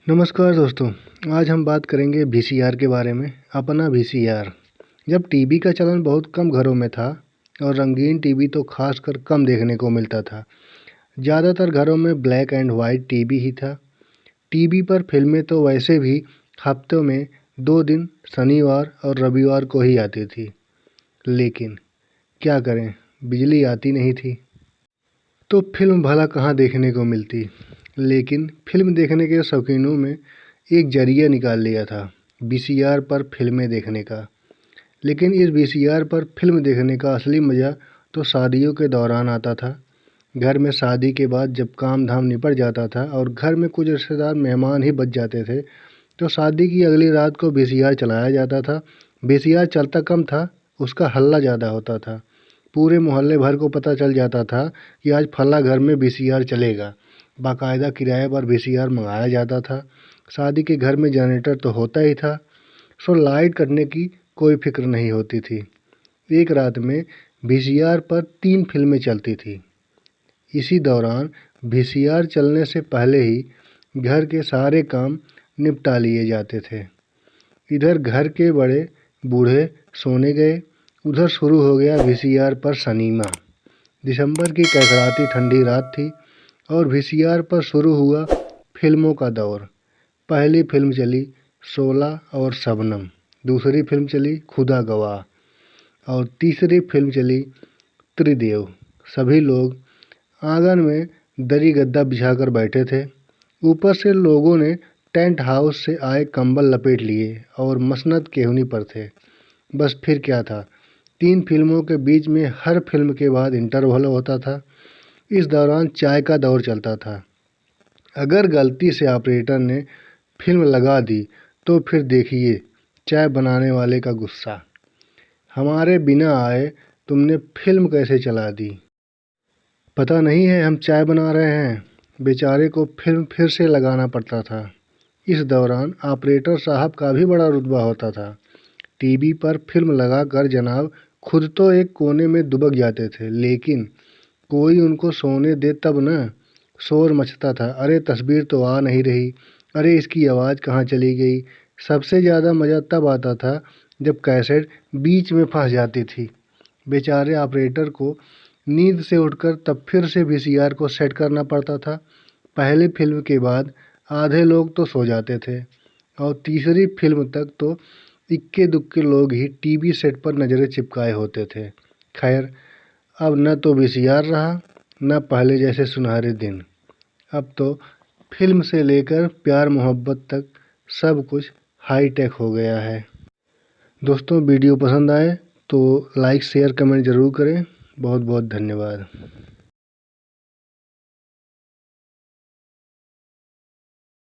नमस्कार दोस्तों, आज हम बात करेंगे वीसीआर के बारे में। अपना वीसीआर। जब टीवी का चलन बहुत कम घरों में था और रंगीन टीवी तो खासकर कम देखने को मिलता था। ज़्यादातर घरों में ब्लैक एंड वाइट टीवी ही था। टीवी पर फिल्में तो वैसे भी हफ्तों में 2 दिन शनिवार और रविवार को ही आती थी। लेकिन क्या करें, बिजली आती नहीं थी तो फिल्म भला कहाँ देखने को मिलती। लेकिन फिल्म देखने के शौकीनों में एक जरिया निकाल लिया था वीसीआर पर फिल्में देखने का। लेकिन इस वीसीआर पर फिल्म देखने का असली मज़ा तो शादियों के दौरान आता था। घर में शादी के बाद जब काम धाम निपट जाता था और घर में कुछ रिश्तेदार मेहमान ही बच जाते थे, तो शादी की अगली रात को वीसीआर चलाया जाता था। वीसीआर चलता कम था, उसका हल्ला ज़्यादा होता था। पूरे मोहल्ले भर को पता चल जाता था कि आज फला घर में वीसीआर चलेगा। बाकायदा किराए पर वीसीआर मंगाया जाता था। शादी के घर में जनरेटर तो होता ही था, सो लाइट कटने की कोई फिक्र नहीं होती थी। एक रात में वीसीआर पर 3 फिल्में चलती थी। इसी दौरान वीसीआर चलने से पहले ही घर के सारे काम निपटा लिए जाते थे। इधर घर के बड़े बूढ़े सोने गए, उधर शुरू हो गया वीसीआर पर सिनेमा। दिसंबर की कड़कड़ाती ठंडी रात थी और वीसीआर पर शुरू हुआ फिल्मों का दौर। पहली फिल्म चली शोला और शबनम, दूसरी फिल्म चली खुदा गवाह और तीसरी फिल्म चली त्रिदेव। सभी लोग आंगन में दरी गद्दा बिछाकर बैठे थे। ऊपर से लोगों ने टेंट हाउस से आए कंबल लपेट लिए और मसनद केहनी पर थे। बस फिर क्या था, 3 फिल्मों के बीच में हर फिल्म के बाद इंटरवल होता था। इस दौरान चाय का दौर चलता था। अगर गलती से ऑपरेटर ने फिल्म लगा दी तो फिर देखिए चाय बनाने वाले का गुस्सा। हमारे बिना आए तुमने फिल्म कैसे चला दी? पता नहीं है हम चाय बना रहे हैं। बेचारे को फिल्म फिर से लगाना पड़ता था। इस दौरान ऑपरेटर साहब का भी बड़ा रुतबा होता था। टीवी पर फिल्म लगाकर जनाब खुद तो एक कोने में दुबक जाते थे, लेकिन कोई उनको सोने दे तब न। शोर मचता था, अरे तस्वीर तो आ नहीं रही, अरे इसकी आवाज़ कहाँ चली गई। सबसे ज़्यादा मज़ा तब आता था जब कैसेट बीच में फंस जाती थी। बेचारे ऑपरेटर को नींद से उठकर तब फिर से वीसीआर को सेट करना पड़ता था। पहली फिल्म के बाद आधे लोग तो सो जाते थे और तीसरी फिल्म तक तो इक्के दुक्के लोग ही टीवी सेट पर नज़रें चिपकाए होते थे। खैर, अब न तो वीसीआर रहा, न पहले जैसे सुनहरे दिन। अब तो फिल्म से लेकर प्यार मोहब्बत तक सब कुछ हाईटेक हो गया है। दोस्तों, वीडियो पसंद आए तो लाइक शेयर कमेंट ज़रूर करें। बहुत बहुत धन्यवाद।